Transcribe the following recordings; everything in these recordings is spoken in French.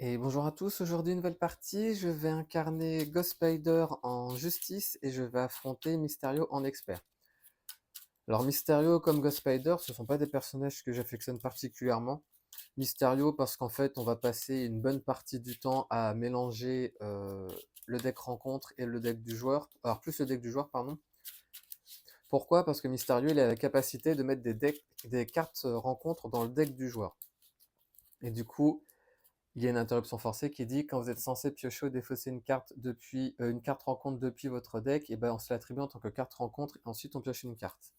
Et bonjour à tous, aujourd'hui nouvelle partie, je vais incarner Ghost Spider en justice et je vais affronter Mysterio en expert. Alors Mysterio comme Ghost Spider, ce ne sont pas des personnages que j'affectionne particulièrement. Mysterio parce qu'en fait on va passer une bonne partie du temps à mélanger le deck rencontre et le deck du joueur, alors plus le deck du joueur pardon. Pourquoi? Parce que Mysterio il a la capacité de mettre des cartes rencontre dans le deck du joueur. Et du coup, il y a une interruption forcée qui dit quand vous êtes censé piocher ou défausser une carte rencontre depuis votre deck, et ben on se l'attribue en tant que carte rencontre et ensuite on pioche une carte.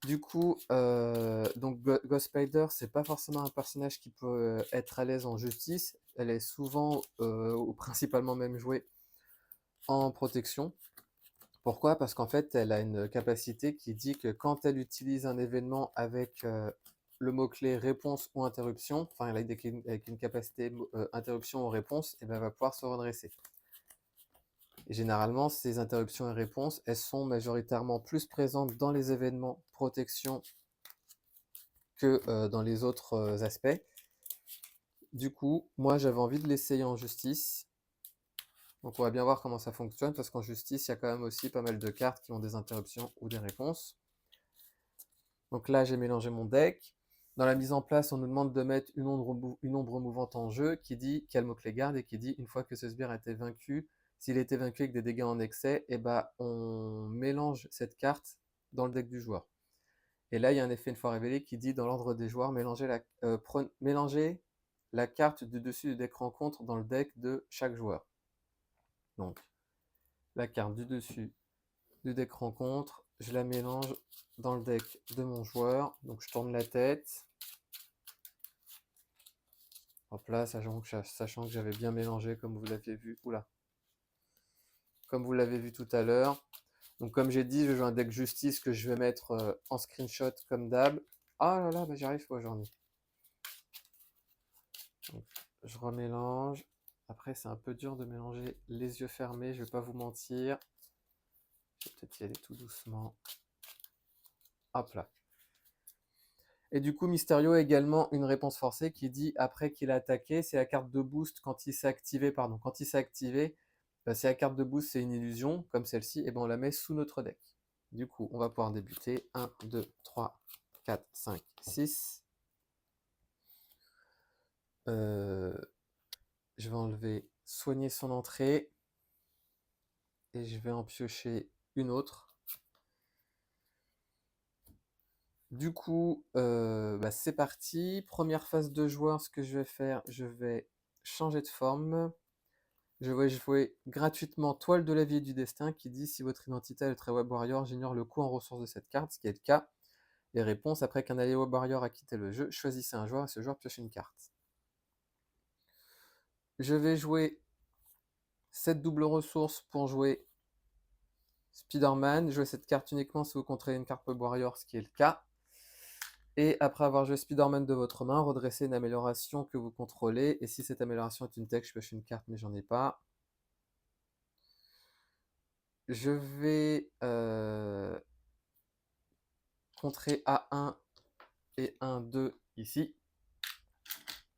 Du coup, donc Ghost Spider, c'est pas forcément un personnage qui peut être à l'aise en justice. Elle est souvent ou principalement même jouée en protection. Pourquoi? Parce qu'en fait, elle a une capacité qui dit que quand elle utilise un événement avec le mot-clé réponse ou interruption, enfin avec une capacité interruption ou réponse, et ben, elle va pouvoir se redresser. Et généralement, ces interruptions et réponses, elles sont majoritairement plus présentes dans les événements protection que dans les autres aspects. Du coup, moi j'avais envie de l'essayer en justice. Donc on va bien voir comment ça fonctionne, parce qu'en justice, il y a quand même aussi pas mal de cartes qui ont des interruptions ou des réponses. Donc là, j'ai mélangé mon deck. Dans la mise en place, on nous demande de mettre une ombre mouvante en jeu qui dit quel mot-clé garde et qui dit une fois que ce sbire a été vaincu, s'il a été vaincu avec des dégâts en excès, et bah on mélange cette carte dans le deck du joueur. Et là, il y a un effet une fois révélé qui dit dans l'ordre des joueurs, mélangez la carte du dessus du deck rencontre dans le deck de chaque joueur. Donc, la carte du dessus du deck rencontre, je la mélange dans le deck de mon joueur. Donc je tourne la tête. Hop là, sachant que j'avais bien mélangé comme vous l'aviez vu. Oula. Comme vous l'avez vu tout à l'heure. Donc comme j'ai dit, je joue un deck justice que je vais mettre en screenshot comme d'hab. Ah là là, bah j'y arrive, j'en ai. Donc, je remélange. Après, c'est un peu dur de mélanger les yeux fermés, je vais pas vous mentir. Je vais peut-être y aller tout doucement. Hop là. Et du coup, Mysterio a également une réponse forcée qui dit après qu'il a attaqué, c'est la carte de boost quand il s'est activé, pardon. Quand il s'est activé, si la carte de boost c'est une illusion, comme celle-ci, et ben on la met sous notre deck. Du coup, on va pouvoir débuter. 1, 2, 3, 4, 5, 6. Je vais enlever soigner son entrée. Et je vais en piocher une autre. Du coup, bah, c'est parti. Première phase de joueur, ce que je vais faire, je vais changer de forme. Je vais jouer gratuitement Toile de la vie et du destin qui dit si votre identité est le trait Web Warrior, j'ignore le coût en ressources de cette carte, ce qui est le cas. Les réponses, après qu'un allié Web Warrior a quitté le jeu, choisissez un joueur et ce joueur pioche une carte. Je vais jouer cette double ressource pour jouer Spider-Man. Jouer cette carte uniquement si vous contrôlez une carte Web Warrior, ce qui est le cas. Et après avoir joué Spider-Man de votre main, redressez une amélioration que vous contrôlez. Et si cette amélioration est une tech, je pioche une carte, mais j'en ai pas. Je vais contrer A1 et 1, 2 ici.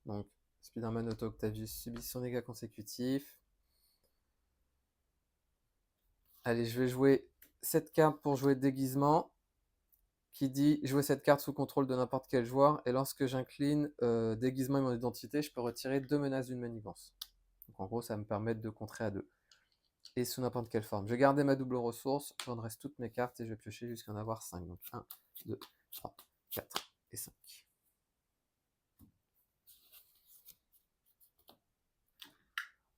Donc, Spider-Man Auto Octavius subit son dégât consécutif. Allez, je vais jouer cette carte pour jouer déguisement, qui dit jouer cette carte sous contrôle de n'importe quel joueur, et lorsque j'incline déguisement et mon identité, je peux retirer 2 menaces d'une manigance. Donc en gros, ça va me permettre de contrer à 2. Et sous n'importe quelle forme. Je vais garder ma double ressource, je redresse toutes mes cartes et je vais piocher jusqu'à en avoir 5. Donc 1, 2, 3, 4 et 5.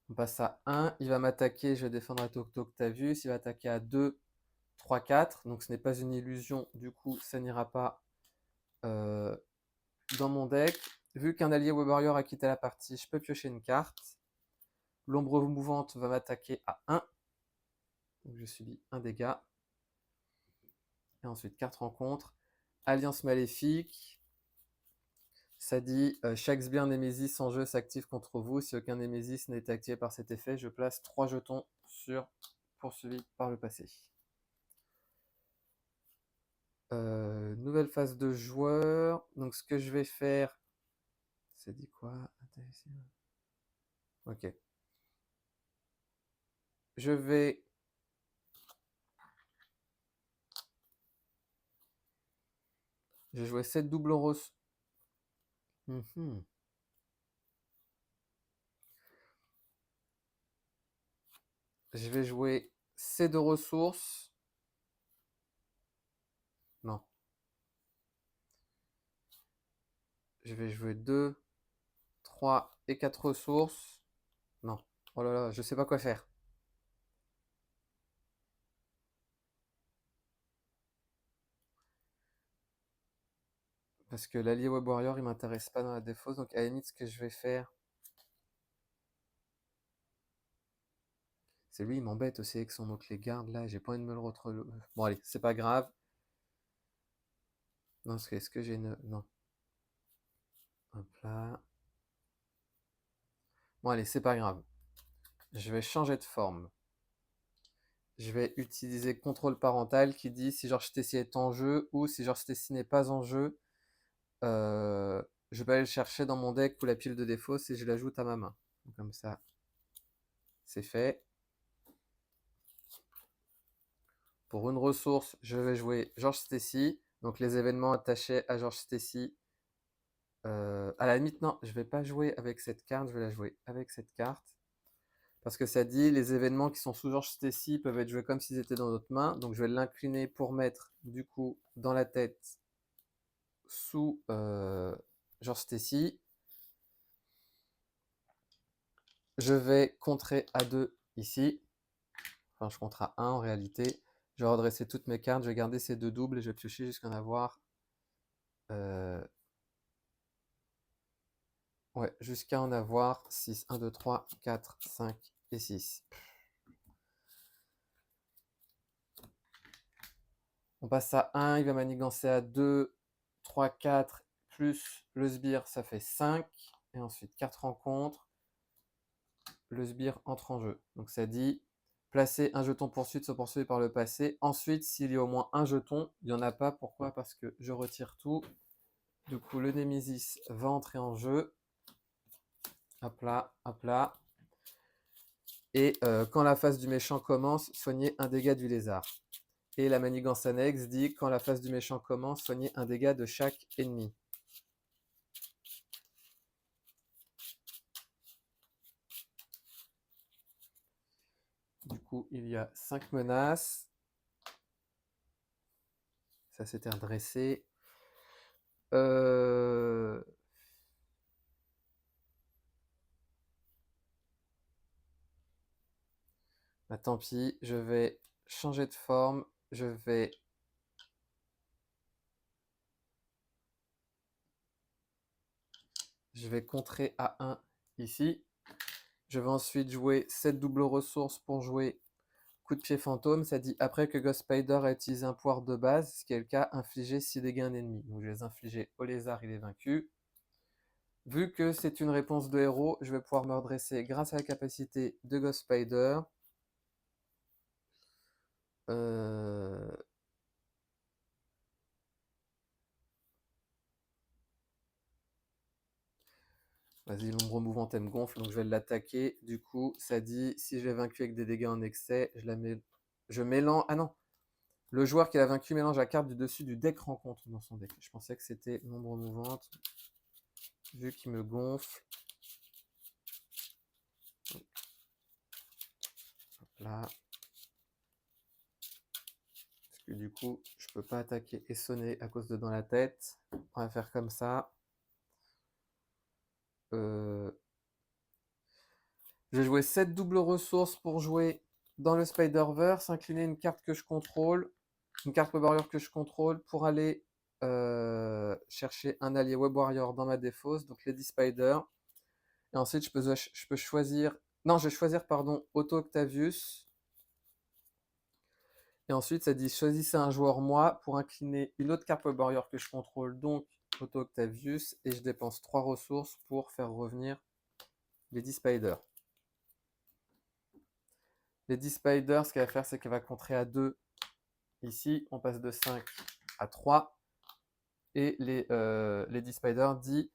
On passe à 1, il va m'attaquer, je vais défendre à Octavius, il va attaquer à 2, 3, 4, donc ce n'est pas une illusion, du coup ça n'ira pas dans mon deck. Vu qu'un allié Web Warrior a quitté la partie, je peux piocher une carte. L'ombre mouvante va m'attaquer à 1, donc je subis un dégât. Et ensuite, carte rencontre. Alliance maléfique. Ça dit chaque sbire Némésis en jeu s'active contre vous. Si aucun Némésis n'est activé par cet effet, je place 3 jetons sur poursuivi par le passé. Nouvelle phase de joueur. Donc ce que je vais faire, ça dit quoi? ici. Ok. Je vais jouer 7 doubles roses. Je vais jouer C2 ressources. Non. Je vais jouer 2, 3 et 4 ressources. Non. Oh là là, je sais pas quoi faire. Parce que l'allié Web Warrior, il m'intéresse pas dans la défausse. Donc à la limite, ce que je vais faire, c'est lui, il m'embête aussi avec son mot-clé garde là. J'ai pas envie de me le retrouver. Bon, allez, c'est pas grave. Non, est-ce que j'ai une. Non. Hop là. Bon, allez, c'est pas grave. Je vais changer de forme. Je vais utiliser contrôle parental qui dit si Georges Tessy est en jeu ou si Georges Tessy n'est pas en jeu. Je vais aller le chercher dans mon deck ou la pile de défausse et je l'ajoute à ma main. Comme ça, c'est fait. Pour une ressource, je vais jouer Georges Tessy. Donc les événements attachés à Georges Tessy. À la limite, non, je vais pas jouer avec cette carte, je vais la jouer avec cette carte. Parce que ça dit les événements qui sont sous Georges Tessy peuvent être joués comme s'ils étaient dans notre main. Donc je vais l'incliner pour mettre du coup dans la tête sous Georges Tessy. Je vais contrer à 2 ici. Enfin, je compte à 1 en réalité. Je vais redresser toutes mes cartes, je vais garder ces deux doubles et je vais piocher jusqu'à en avoir. Ouais, jusqu'à en avoir 6. 1, 2, 3, 4, 5 et 6. On passe à 1, il va manigancer à 2, 3, 4, plus le sbire, ça fait 5. Et ensuite, 4 rencontres. Le sbire entre en jeu. Donc ça dit, placer un jeton poursuite se poursuit par le passé. Ensuite, s'il y a au moins un jeton, il n'y en a pas. Pourquoi? Parce que je retire tout. Du coup, le Némésis va entrer en jeu. Hop là, hop là. Et quand la phase du méchant commence, soignez un dégât du lézard. Et la manigance annexe dit, quand la phase du méchant commence, soignez un dégât de chaque ennemi. Du coup, il y a 5 menaces. Ça s'était redressé. Bah, tant pis, je vais changer de forme. Je vais contrer à 1 ici. Je vais ensuite jouer 7 doubles ressources pour jouer coup de pied fantôme. Ça dit après que Ghost Spider a utilisé un pouvoir de base, ce qui est le cas, infliger 6 dégâts à un ennemi. Donc je vais les infliger au lézard, il est vaincu. Vu que c'est une réponse de héros, je vais pouvoir me redresser grâce à la capacité de Ghost Spider. Vas-y, l'ombre mouvante, elle me gonfle, donc je vais l'attaquer. Du coup, ça dit, si je l'ai vaincu avec des dégâts en excès, je mélange... Ah non, le joueur qui l'a vaincu mélange la carte du dessus du deck rencontre dans son deck. Je pensais que c'était l'ombre mouvante. Vu qu'il me gonfle. Hop là. Parce que du coup, je peux pas attaquer et sonner à cause de dans la tête. On va faire comme ça. Je vais jouer 7 doubles ressources pour jouer dans le Spider-Verse, incliner une carte que je contrôle, une carte Web Warrior que je contrôle pour aller chercher un allié Web Warrior dans ma défausse, donc Lady Spider. Et ensuite, je peux choisir... Non, je vais choisir, pardon, Otto Octavius. Et ensuite, ça dit choisissez un joueur moi pour incliner une autre carte Web Warrior que je contrôle, donc Otto Octavius. Et je dépense 3 ressources pour faire revenir Lady Spider. Lady Spider, ce qu'elle va faire, c'est qu'elle va contrer à 2. Ici, on passe de 5 à 3. Et Lady Spider dit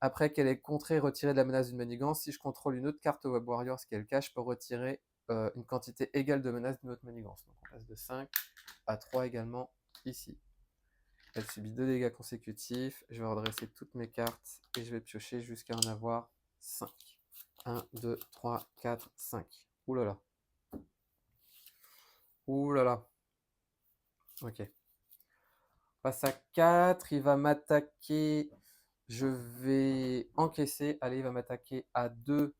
Après qu'elle ait contré et retiré de la menace d'une manigance, si je contrôle une autre carte Web Warrior, ce qui est le cas, je peux retirer une quantité égale de menaces d'une autre manigance. Donc on passe de 5 à 3 également ici. Elle subit 2 dégâts consécutifs. Je vais redresser toutes mes cartes et je vais piocher jusqu'à en avoir 5. 1, 2, 3, 4, 5. Ouh là là. Ouh là là. Ok. On passe à 4. Il va m'attaquer. Je vais encaisser. Allez, il va m'attaquer à 2,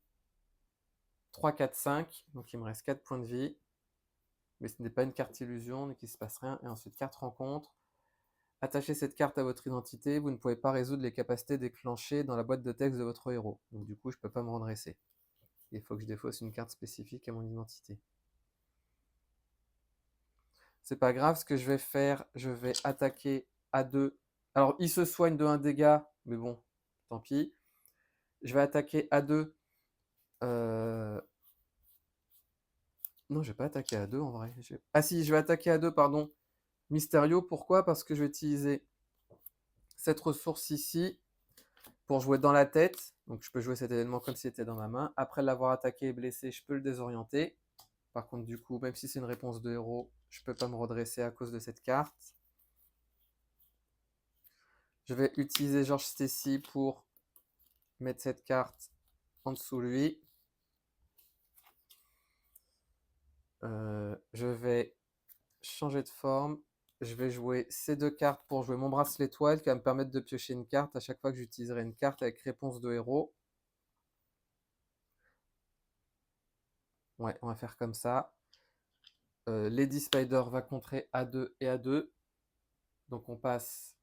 3, 4, 5. Donc il me reste 4 points de vie. Mais ce n'est pas une carte illusion, donc il ne se passe rien. Et ensuite 4 rencontres. Attachez cette carte à votre identité. Vous ne pouvez pas résoudre les capacités déclenchées dans la boîte de texte de votre héros. Donc du coup, je ne peux pas me redresser. Il faut que je défausse une carte spécifique à mon identité. C'est pas grave, ce que je vais faire, je vais attaquer à 2. Alors, il se soigne de 1 dégât, mais bon, tant pis. Je vais attaquer à 2. Non, je vais pas attaquer à 2 en vrai. Ah si, je vais attaquer à 2, pardon. Mysterio, pourquoi? Parce que je vais utiliser cette ressource ici pour jouer dans la tête. Donc je peux jouer cet événement comme s'il était dans ma main. Après l'avoir attaqué et blessé, je peux le désorienter. Par contre, du coup, même si c'est une réponse de héros, je peux pas me redresser à cause de cette carte. Je vais utiliser George Stacy pour mettre cette carte en dessous lui. Je vais changer de forme. Je vais jouer ces 2 cartes pour jouer mon bracelet étoile qui va me permettre de piocher une carte à chaque fois que j'utiliserai une carte avec réponse de héros. Ouais, on va faire comme ça. Lady Spider va contrer A2 et A2. Donc on passe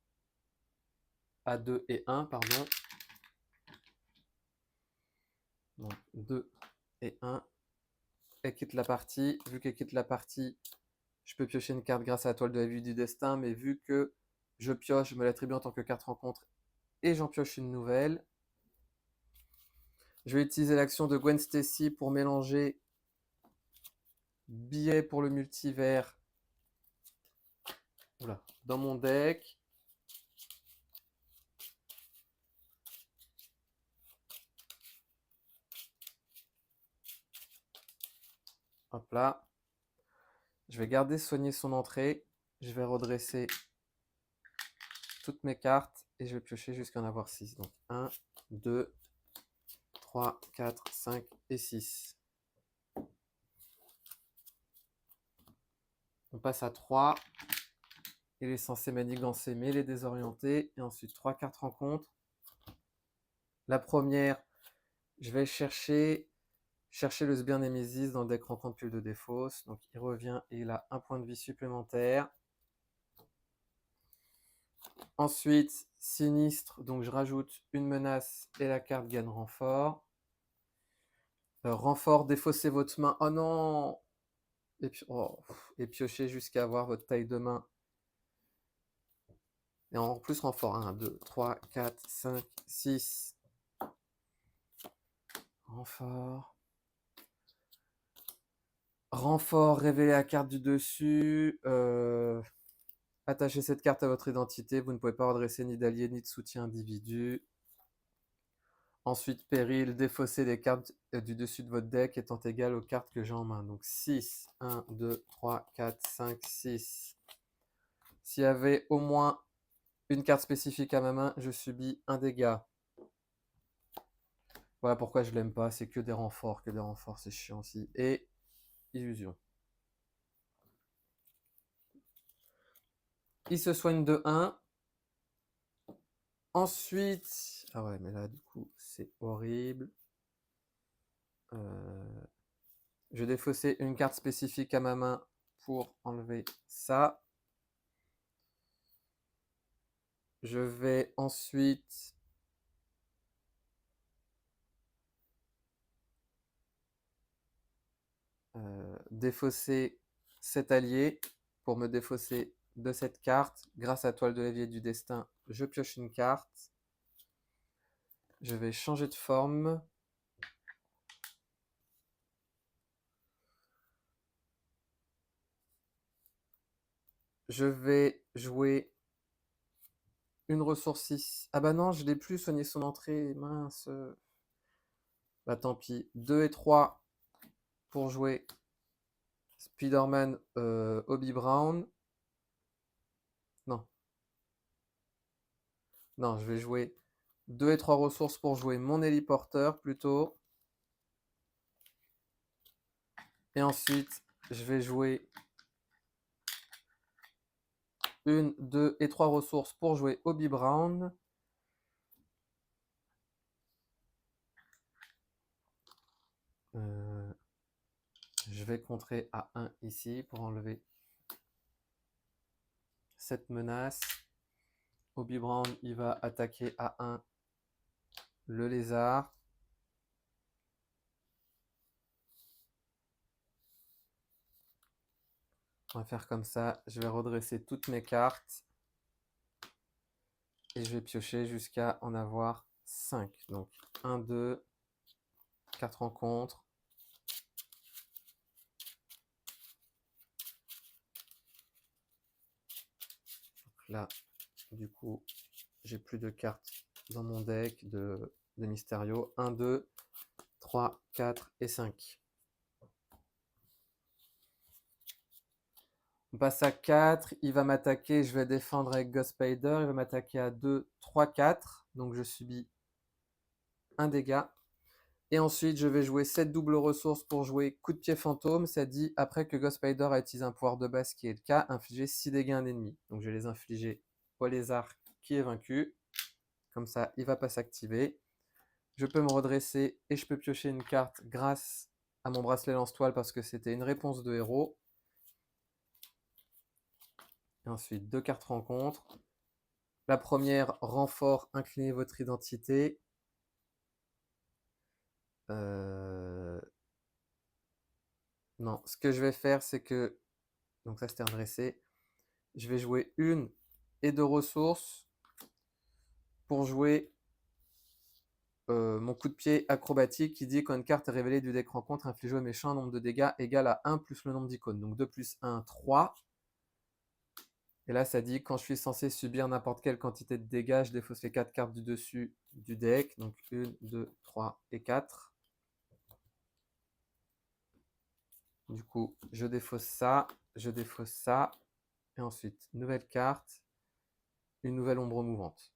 A2 et 1, pardon. Donc 2 et 1. Elle quitte la partie. Vu qu'elle quitte la partie, je peux piocher une carte grâce à la toile de la vue du destin, mais vu que je pioche, je me l'attribue en tant que carte rencontre et j'en pioche une nouvelle. Je vais utiliser l'action de Gwen Stacy pour mélanger billets pour le multivers dans mon deck. Hop là. Je vais garder soigner son entrée. Je vais redresser toutes mes cartes et je vais piocher jusqu'à en avoir 6. Donc 1, 2, 3, 4, 5 et 6. On passe à 3. Il est censé manigancer mais il est désorienté. Et ensuite 3 cartes rencontres. La première, je vais chercher le Sbire Nemesis dans le deck rencontre pile de défausse. Donc il revient et il a un point de vie supplémentaire. Ensuite, sinistre, donc je rajoute une menace et la carte gagne renfort. Renfort, défaussez votre main. Oh non! Et piochez jusqu'à avoir votre taille de main. Et en plus, renfort 1, 2, 3, 4, 5, 6. Renfort. Renfort, révélez la carte du dessus. Attachez cette carte à votre identité. Vous ne pouvez pas redresser ni d'allié ni de soutien individu. Ensuite, péril, défausser les cartes du dessus de votre deck étant égales aux cartes que j'ai en main. Donc 6, 1, 2, 3, 4, 5, 6. S'il y avait au moins une carte spécifique à ma main, je subis un dégât. Voilà pourquoi je l'aime pas, c'est que des renforts, c'est chiant aussi. Et illusion. Il se soigne de 1. Ensuite, ah ouais, mais là du coup c'est horrible. Je vais défausser une carte spécifique à ma main pour enlever ça. Je vais ensuite défausser cet allié pour me défausser de cette carte. Grâce à Toile de l'évier du destin, je pioche une carte. Je vais changer de forme. Je vais jouer une ressource ici. Ah bah non, je l'ai plus soigné son entrée, mince. Bah tant pis. 2 et 3 pour jouer Spider-Man Hobie Brown. Non. Non, je vais jouer 2 et 3 ressources pour jouer mon héliporteur plutôt. Et ensuite, je vais jouer 1, 2 et 3 ressources pour jouer Hobie Brown. Je vais contrer à 1 ici pour enlever cette menace. Hobie Brown, il va attaquer à 1 le lézard. On va faire comme ça. Je vais redresser toutes mes cartes. Et je vais piocher jusqu'à en avoir 5. Donc 1, 2, 4 rencontres. Donc là, du coup, j'ai plus de cartes dans mon deck de Mysterio. 1, 2, 3, 4 et 5. On passe à 4. Il va m'attaquer. Je vais défendre avec Ghost Spider. Il va m'attaquer à 2, 3, 4. Donc je subis un dégât. Et ensuite, je vais jouer 7 doubles ressources pour jouer coup de pied fantôme. Ça dit, après que Ghost Spider a utilisé un pouvoir de base, qui est le cas, infliger 6 dégâts à un ennemi. Donc je vais les infliger au lézard qui est vaincu. Comme ça, il ne va pas s'activer. Je peux me redresser et je peux piocher une carte grâce à mon bracelet lance-toile parce que c'était une réponse de héros. Et ensuite, 2 cartes rencontres. La première, renfort, inclinez votre identité. Non, ce que je vais faire, c'est que... Donc ça, c'était redressé. Je vais jouer 1 et 2 ressources pour jouer mon coup de pied acrobatique qui dit quand une carte est révélée du deck rencontre, inflige au méchant un nombre de dégâts égal à 1 plus le nombre d'icônes. Donc 2 plus 1, 3. Et là, ça dit quand je suis censé subir n'importe quelle quantité de dégâts, je défausse les 4 cartes du dessus du deck. Donc 1, 2, 3 et 4. Du coup, je défausse ça, je défausse ça. Et ensuite, nouvelle carte, une nouvelle ombre mouvante.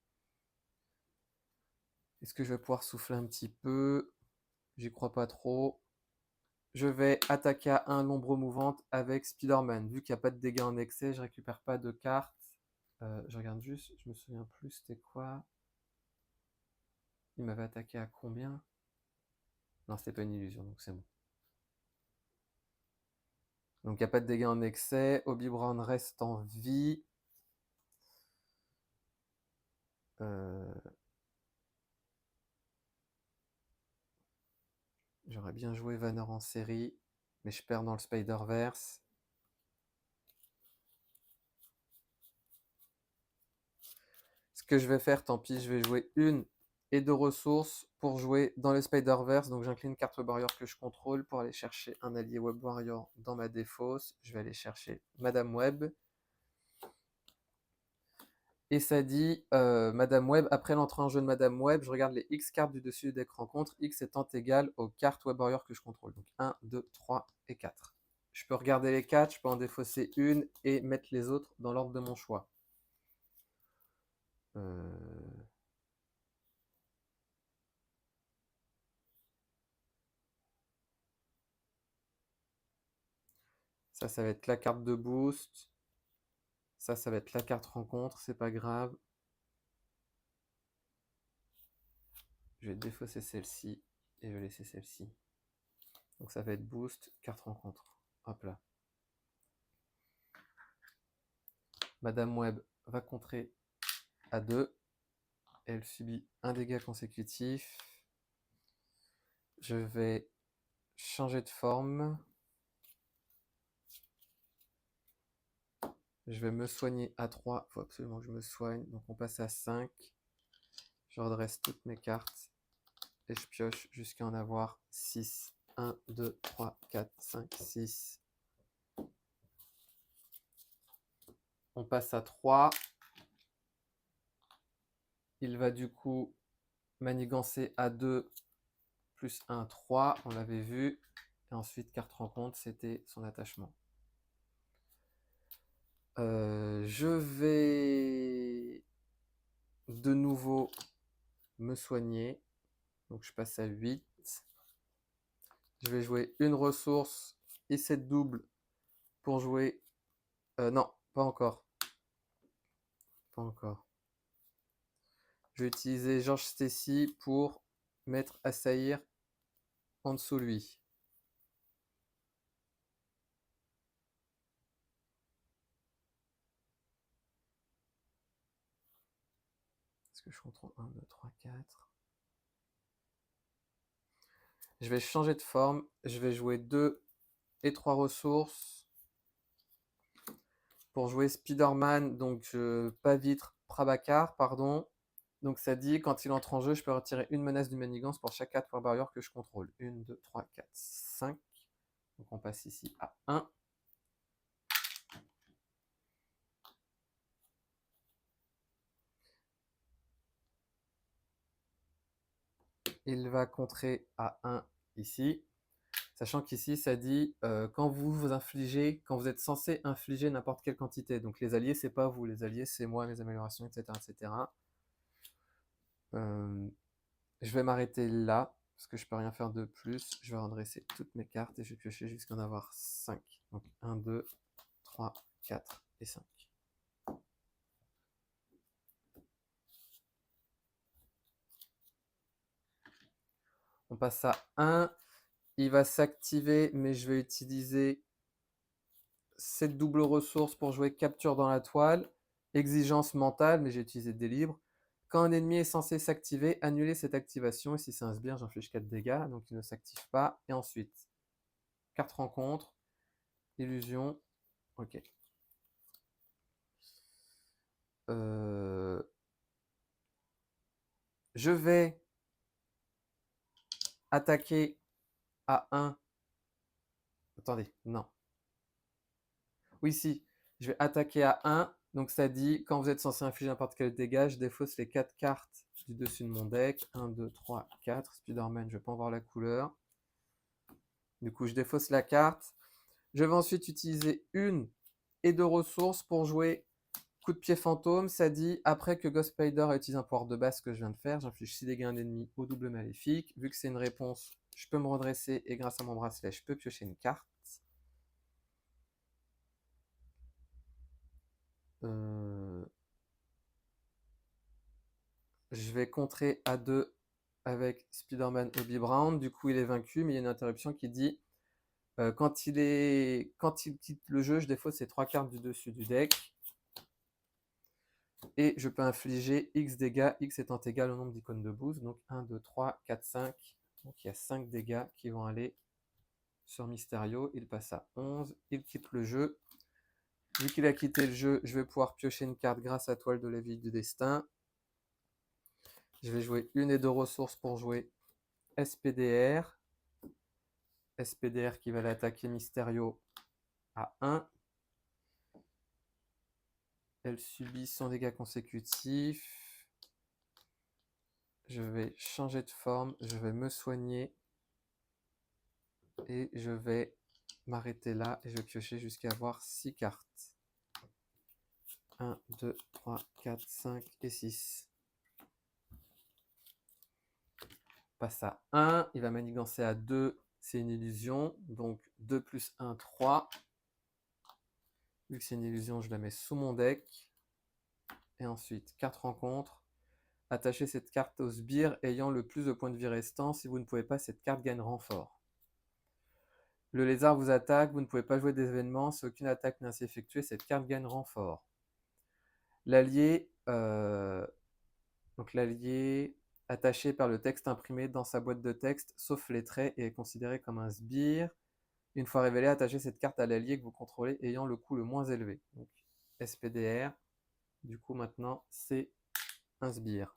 Est-ce que je vais pouvoir souffler un petit peu? J'y crois pas trop. Je vais attaquer à 1 l'ombre mouvante avec Spider-Man. Vu qu'il n'y a pas de dégâts en excès, je récupère pas de cartes. Je regarde juste, je me souviens plus, c'était quoi? Il m'avait attaqué à combien? Non, c'était pas une illusion, donc c'est bon. Donc il n'y a pas de dégâts en excès. Hobie Brown reste en vie. J'aurais bien joué Vanner en série, mais je perds dans le Spider-Verse. Ce que je vais faire, tant pis, je vais jouer 1 et 2 ressources pour jouer dans le Spider-Verse. Donc j'incline une carte Web Warrior que je contrôle pour aller chercher un allié Web Warrior dans ma défausse. Je vais aller chercher Madame Web. Et ça dit, Madame Web, après l'entrée en jeu de Madame Web, je regarde les X cartes du dessus du deck rencontre, X étant égal aux cartes Web Warrior que je contrôle. Donc 1, 2, 3 et 4. Je peux regarder les 4, je peux en défausser une et mettre les autres dans l'ordre de mon choix. Ça va être la carte de boost. Ça va être la carte rencontre, c'est pas grave. Je vais défausser celle-ci et je vais laisser celle-ci. Donc ça va être boost, carte rencontre. Hop là. Madame Web va contrer à 2. Elle subit un dégât consécutif. Je vais changer de forme. Je vais me soigner à 3. Il faut absolument que je me soigne. Donc on passe à 5. Je redresse toutes mes cartes. Et je pioche jusqu'à en avoir 6. 1, 2, 3, 4, 5, 6. On passe à 3. il va du coup manigancer à 2 plus 1, 3, on l'avait vu. Et ensuite, carte rencontre, c'était son attachement. Je vais de nouveau me soigner. Donc je passe à 8. Je vais jouer une ressource et 7 doubles pour jouer... non, pas encore. Pas encore. Je vais utiliser Georges Stacy pour mettre Assaillir en dessous lui. Est-ce que je contrôle 1, 2, 3, 4. Je vais changer de forme. Je vais jouer 2 et 3 ressources pour jouer Spider-Man, donc pas vitre, Prabhakar, pardon. Donc ça dit, quand il entre en jeu, je peux retirer une menace du manigance pour chaque 4 Power Barrier que je contrôle. 1, 2, 3, 4, 5. Donc on passe ici à 1. Il va contrer à 1 ici. Sachant qu'ici, ça dit quand vous infligez, quand vous êtes censé infliger n'importe quelle quantité. Donc les alliés, c'est pas vous. Les alliés, c'est moi, mes améliorations, etc. etc. Je vais m'arrêter là, parce que je peux rien faire de plus. Je vais redresser toutes mes cartes et je vais piocher jusqu'à en avoir 5. Donc 1, 2, 3, 4 et 5. On passe à 1. Il va s'activer, mais je vais utiliser cette double ressource pour jouer capture dans la toile. Exigence mentale, mais j'ai utilisé des libres. Quand un ennemi est censé s'activer, annulez cette activation. Et si c'est un sbire, j'inflige 4 dégâts, donc il ne s'active pas. Et ensuite, carte rencontre, illusion. Ok. Je vais attaquer à 1. Attendez, non. Oui, si. Je vais attaquer à 1. Donc ça dit, quand vous êtes censé infliger n'importe quel dégât, je défausse les 4 cartes du dessus de mon deck. 1, 2, 3, 4. Spider-Man, je ne vais pas en voir la couleur. Du coup, je défausse la carte. Je vais ensuite utiliser 1 et 2 ressources pour jouer coup de pied fantôme. Ça dit, après que Ghost Spider a utilisé un pouvoir de base que je viens de faire, j'inflige 6 dégâts à un ennemi au double maléfique. Vu que c'est une réponse, je peux me redresser et grâce à mon bracelet, je peux piocher une carte. Je vais contrer à 2 avec Spider-Man Hobie Brown. Du coup, il est vaincu, mais il y a une interruption qui dit quand il quitte le jeu, je défausse ces 3 cartes du dessus du deck. Et je peux infliger X dégâts, X étant égal au nombre d'icônes de boost. Donc 1, 2, 3, 4, 5. Donc il y a 5 dégâts qui vont aller sur Mysterio. Il passe à 11. Il quitte le jeu. Vu qu'il a quitté le jeu, je vais pouvoir piocher une carte grâce à Toile de la Ville du Destin. Je vais jouer 1 et 2 ressources pour jouer SPDR. SPDR qui va l'attaquer Mysterio à 1. Elle subit 100 dégâts consécutifs. Je vais changer de forme, je vais me soigner. Et je vais m'arrêter là et je vais piocher jusqu'à avoir 6 cartes. 1, 2, 3, 4, 5 et 6. Passe à 1, il va manigancer à 2, c'est une illusion. Donc 2 plus 1, 3. Vu que c'est une illusion, je la mets sous mon deck. Et ensuite, 4 rencontres. Attachez cette carte au sbire ayant le plus de points de vie restants. Si vous ne pouvez pas, cette carte gagne renfort. Le lézard vous attaque, vous ne pouvez pas jouer des événements. Si aucune attaque n'est ainsi effectuée, cette carte gagne renfort. L'allié, donc l'allié attaché par le texte imprimé dans sa boîte de texte, sauf les traits, et est considéré comme un sbire. Une fois révélé, attachez cette carte à l'allié que vous contrôlez ayant le coût le moins élevé. Donc SPDR, du coup maintenant c'est un sbire.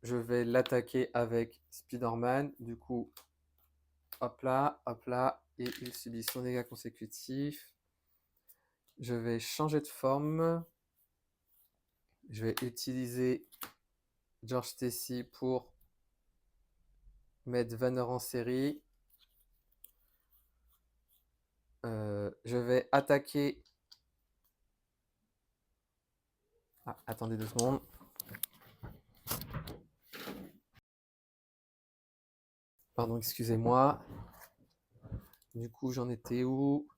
Je vais l'attaquer avec Spider-Man, du coup hop là, et il subit son dégât consécutif. Je vais changer de forme. Je vais utiliser George Stacy pour mettre Vanner en série. Je vais attaquer... Ah, attendez 2 secondes. Pardon, excusez-moi. Du coup, j'en étais où?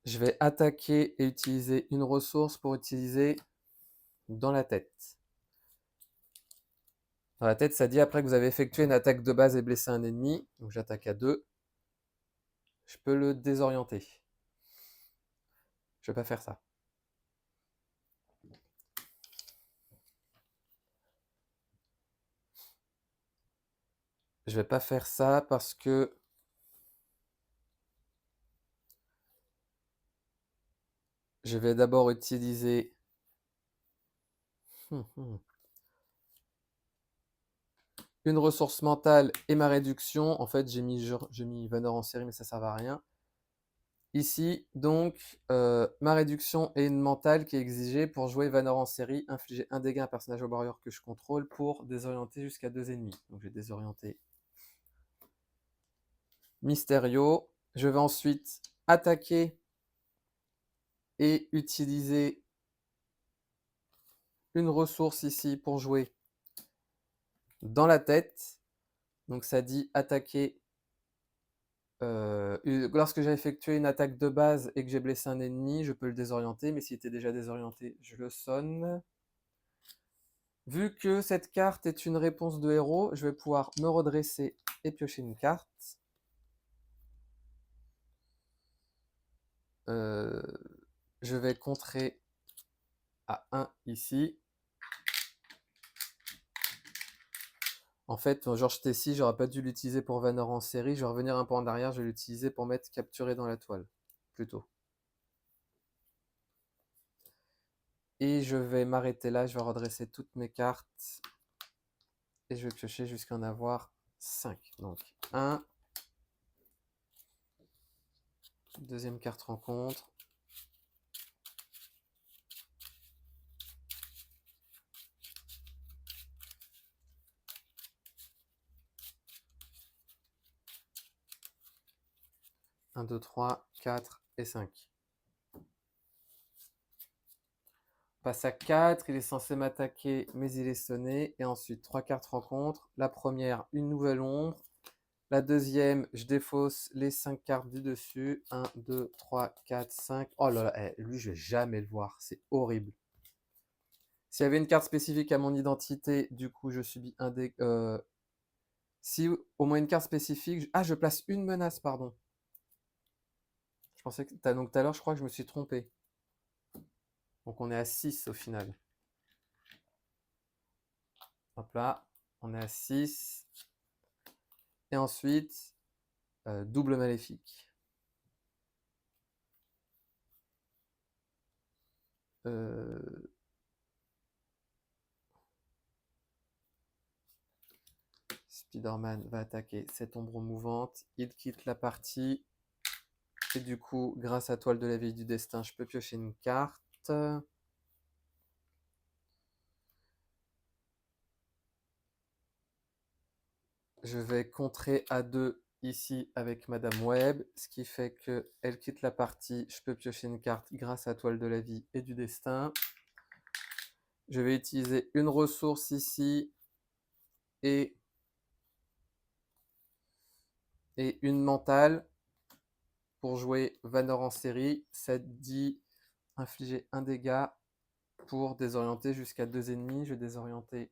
Je vais attaquer et utiliser une ressource pour utiliser dans la tête. Dans la tête, ça dit après que vous avez effectué une attaque de base et blessé un ennemi. Donc j'attaque à 2. Je peux le désorienter. Je ne vais pas faire ça. Je ne vais pas faire ça parce que je vais d'abord utiliser une ressource mentale et ma réduction. En fait, j'ai mis Vanner en série, mais ça ne sert à rien. Ici, donc, ma réduction est une mentale qui est exigée pour jouer Vanner en série, infliger un dégât à un personnage au warrior que je contrôle pour désorienter jusqu'à 2 ennemis. Donc, je vais désorienter Mysterio. Je vais ensuite attaquer et utiliser une ressource ici pour jouer dans la tête. Donc, ça dit attaquer. Lorsque j'ai effectué une attaque de base et que j'ai blessé un ennemi, je peux le désorienter, mais s'il était déjà désorienté, je le sonne. Vu que cette carte est une réponse de héros, je vais pouvoir me redresser et piocher une carte. Je vais contrer à 1 ici. En fait, George Stacy, j'aurais pas dû l'utiliser pour Vanner en série. Je vais revenir un peu en arrière, je vais l'utiliser pour mettre capturé dans la toile, plutôt. Et je vais m'arrêter là, je vais redresser toutes mes cartes. Et je vais piocher jusqu'à en avoir 5. Donc 1. Deuxième carte rencontre. Un, 2, 3, 4 et 5. Passe à 4, il est censé m'attaquer, mais il est sonné. Et ensuite, 3 cartes rencontre. La première, une nouvelle ombre. La deuxième, je défausse les 5 cartes du dessus. 1, 2, 3, 4, 5. Oh là là, lui, je vais jamais le voir. C'est horrible. S'il y avait une carte spécifique à mon identité, du coup, je subis un dégât. Si au moins une carte spécifique... Ah, je place une menace, pardon. Je pensais que... Donc tout à l'heure, je crois que je me suis trompé. Donc on est à 6 au final. Hop là, on est à 6. Et ensuite, double maléfique. Spider-Man va attaquer cette ombre mouvante. Il quitte la partie. Et du coup, grâce à Toile de la Vie du Destin, je peux piocher une carte. Je vais contrer à 2 ici avec Madame Web, ce qui fait qu'elle quitte la partie. Je peux piocher une carte grâce à Toile de la Vie et du Destin. Je vais utiliser une ressource ici et une mentale pour jouer Vanner en série. Ça dit infliger un dégât pour désorienter jusqu'à 2 ennemis. Je vais désorienter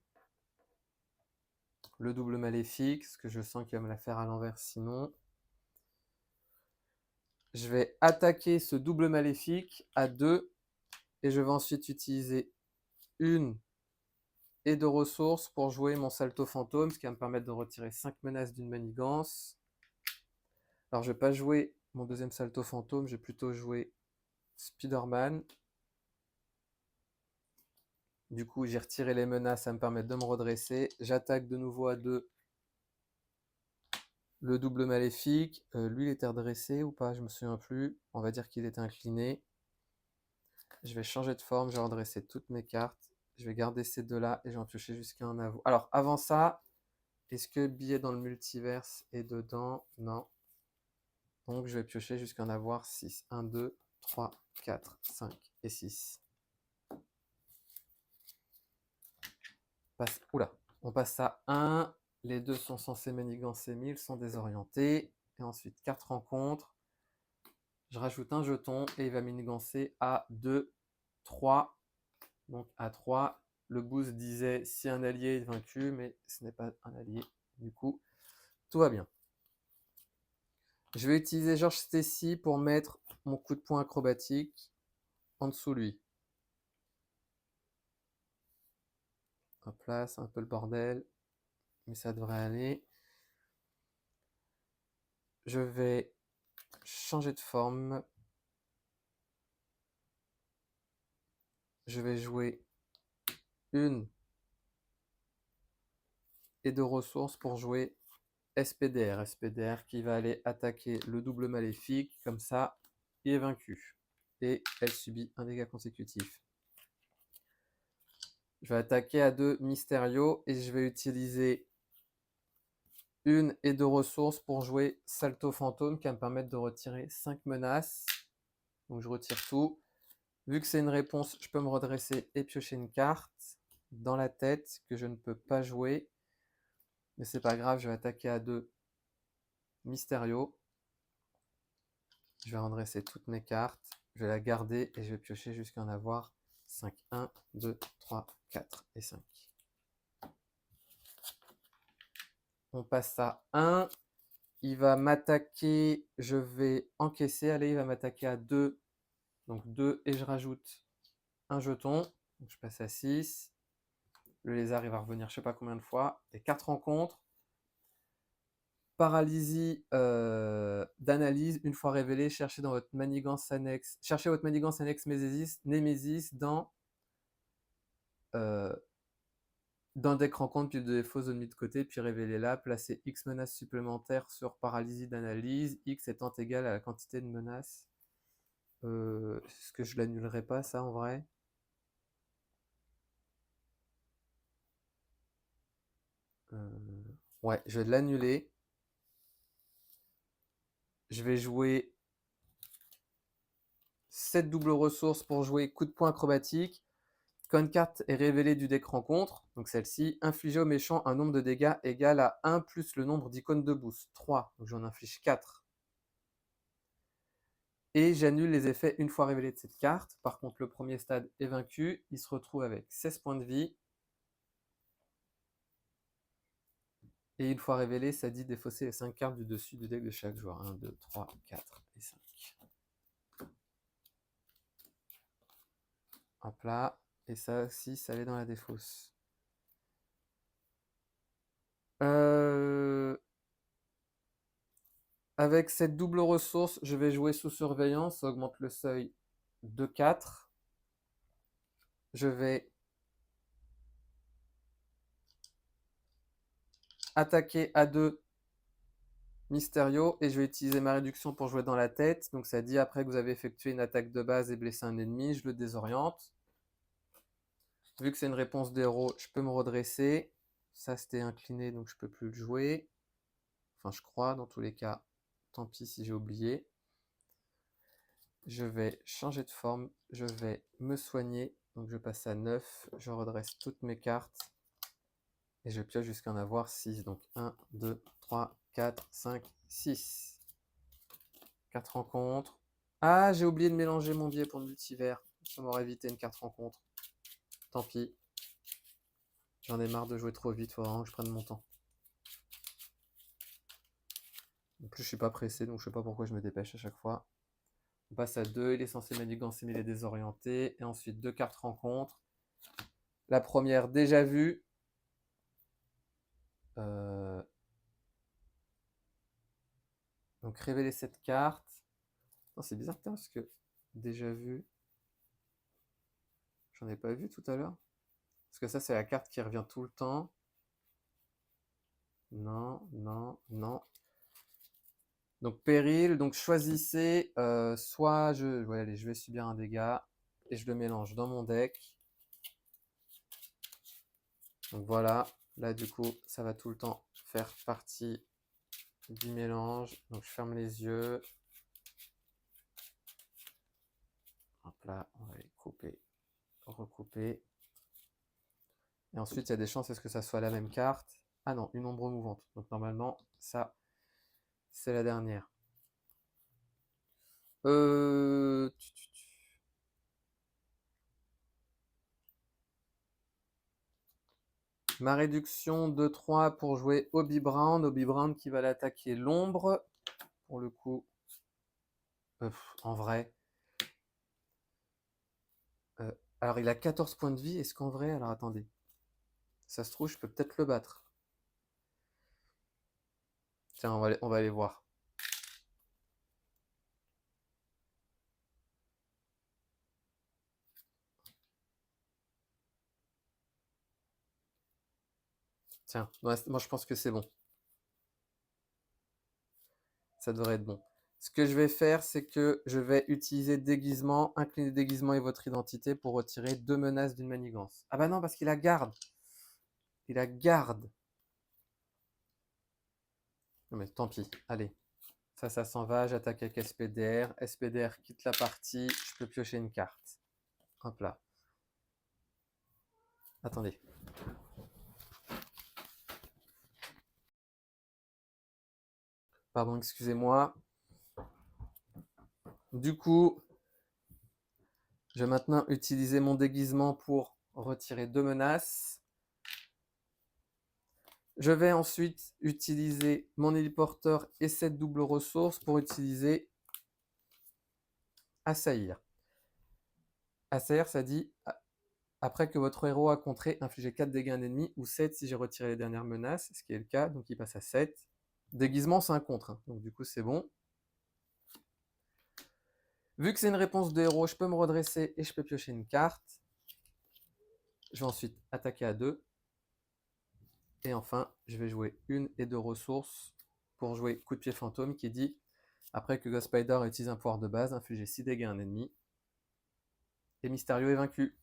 le double maléfique, parce que je sens qu'il va me la faire à l'envers sinon. Je vais attaquer ce double maléfique à 2 et je vais ensuite utiliser une et 2 ressources pour jouer mon salto fantôme, ce qui va me permettre de retirer 5 menaces d'une manigance. Alors je ne vais pas jouer mon deuxième salto fantôme, je vais plutôt jouer Spider-Man. Du coup, j'ai retiré les menaces, ça me permet de me redresser. J'attaque de nouveau à 2. Le double maléfique, lui, il était redressé ou pas? Je me souviens plus. On va dire qu'il était incliné. Je vais changer de forme, je vais redresser toutes mes cartes. Je vais garder ces deux-là et je vais en piocher jusqu'à un à vous. Alors, avant ça, est-ce que billet dans le multiverse est dedans? Non. Donc, je vais piocher jusqu'à en avoir 6. 1, 2, 3, 4, 5 et 6. Oula, on passe à 1. Les deux sont censés manigancer 1000, sont désorientés. Et ensuite, 4 rencontres. Je rajoute un jeton et il va manigancer à 2, 3. Donc à 3, le boost disait si un allié est vaincu, mais ce n'est pas un allié. Du coup, tout va bien. Je vais utiliser Georges Stacy pour mettre mon coup de poing acrobatique en dessous lui. Hop là, c'est un peu le bordel, mais ça devrait aller. Je vais changer de forme. Je vais jouer une et deux ressources pour jouer SPDR. SPDR qui va aller attaquer le double maléfique. Comme ça, il est vaincu. Et elle subit un dégât consécutif. Je vais attaquer à 2 Mysterio et je vais utiliser une et deux ressources pour jouer Salto Fantôme qui va me permettre de retirer 5 menaces. Donc je retire tout. Vu que c'est une réponse, je peux me redresser et piocher une carte dans la tête que je ne peux pas jouer. Mais c'est pas grave, je vais attaquer à 2 Mysterio. Je vais redresser toutes mes cartes. Je vais la garder et je vais piocher jusqu'à en avoir 5. 1, 2, 3, 4 et 5. On passe à 1. Il va m'attaquer, je vais encaisser. Allez, il va m'attaquer à 2. Donc 2 et je rajoute un jeton. Donc je passe à 6. Le lézard, il va revenir je ne sais pas combien de fois. Et 4 rencontres. Paralysie d'analyse. Une fois révélé, cherchez dans votre manigance annexe. Cherchez votre manigance annexe Némésis dans deck rencontre, puis de faux ennemis de côté, puis révélez-la. Placez X menaces supplémentaires sur paralysie d'analyse. X étant égal à la quantité de menaces. Est-ce que je l'annulerai pas, ça, en vrai? Ouais, je vais l'annuler. Je vais jouer 7 doubles ressources pour jouer coup de poing acrobatique. Quand une carte est révélée du deck rencontre, donc celle-ci, infligez au méchant un nombre de dégâts égal à 1 plus le nombre d'icônes de boost, 3. Donc j'en inflige 4. Et j'annule les effets une fois révélés de cette carte. Par contre, le premier stade est vaincu. Il se retrouve avec 16 points de vie. Et une fois révélé, ça dit défausser les 5 cartes du dessus du deck de chaque joueur. 1, 2, 3, 4 et 5. Hop là. Et ça aussi, ça allait dans la défausse. Avec cette double ressource, je vais jouer sous surveillance. Ça augmente le seuil de 4. Je vais attaquer à 2 Mysterio et je vais utiliser ma réduction pour jouer dans la tête. Donc ça dit après que vous avez effectué une attaque de base et blessé un ennemi, je le désoriente. Vu que c'est une réponse d'héros, je peux me redresser. Ça c'était incliné donc je peux plus le jouer. Enfin je crois, dans tous les cas, tant pis si j'ai oublié. Je vais changer de forme, je vais me soigner. Donc je passe à 9, je redresse toutes mes cartes. Et je pioche jusqu'à en avoir 6. Donc 1, 2, 3, 4, 5, 6. 4 rencontres. Ah, j'ai oublié de mélanger mon biais pour le multivers. Ça m'aurait évité une carte rencontre. Tant pis. J'en ai marre de jouer trop vite, faut vraiment que je prenne mon temps. En plus, je suis pas pressé, donc je sais pas pourquoi je me dépêche à chaque fois. On passe à 2, il est censé manigancer, mais il est désorienté. Et ensuite, 2 cartes rencontres. La première, déjà vue. Donc, révéler cette carte. C'est bizarre, parce que déjà vu. J'en ai pas vu tout à l'heure. Parce que ça, c'est la carte qui revient tout le temps. Non, non, non. Donc péril, donc choisissez, soit ouais, allez, je vais subir un dégât et je le mélange dans mon deck. Donc voilà, là du coup, ça va tout le temps faire partie du mélange. Donc je ferme les yeux. Hop là, on va les couper, recouper. Et ensuite, il y a des chances à ce que ça soit la même carte. Ah non, une ombre mouvante. Donc normalement, ça, c'est la dernière. Euh... Ma réduction de 3 pour jouer Obi Brown. Obi Brown qui va l'attaquer l'ombre. Pour le coup, en vrai. Alors, il a 14 points de vie. Est-ce qu'en vrai, alors attendez. Ça se trouve, je peux peut-être le battre. Tiens, on va aller voir. Tiens, moi je pense que c'est bon. Ça devrait être bon. Ce que je vais faire, c'est que je vais utiliser déguisement, incliner déguisement et votre identité pour retirer 2 menaces d'une manigance. Ah bah non, parce qu'il la garde. Il la garde. Non mais tant pis, allez. Ça s'en va, j'attaque avec SPDR. SPDR quitte la partie, je peux piocher une carte. Hop là. Attendez. Pardon, excusez-moi. Du coup, je vais maintenant utiliser mon déguisement pour retirer 2 menaces. Je vais ensuite utiliser mon héliporteur et cette double ressource pour utiliser Assaillir. Assaillir, ça dit après que votre héros a contré, infligez 4 dégâts à un ennemi ou 7 si j'ai retiré les dernières menaces, ce qui est le cas, donc il passe à 7. Déguisement, c'est un contre, hein, donc du coup c'est bon. Vu que c'est une réponse de héros, je peux me redresser et je peux piocher une carte. Je vais ensuite attaquer à 2. Et enfin, je vais jouer 1 et 2 ressources pour jouer coup de pied fantôme qui dit après que Ghost Spider utilise un pouvoir de base, infligez 6 dégâts à un ennemi. Et Mysterio est vaincu.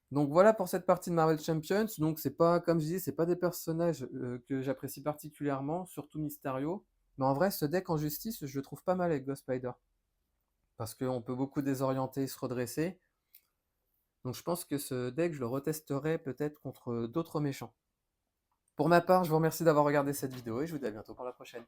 Donc voilà pour cette partie de Marvel Champions. Donc c'est pas, comme je dis, c'est pas des personnages que j'apprécie particulièrement, surtout Mysterio. Mais en vrai, ce deck en justice, je le trouve pas mal avec Ghost Spider. Parce qu'on peut beaucoup désorienter et se redresser. Donc je pense que ce deck, je le retesterai peut-être contre d'autres méchants. Pour ma part, je vous remercie d'avoir regardé cette vidéo et je vous dis à bientôt pour la prochaine.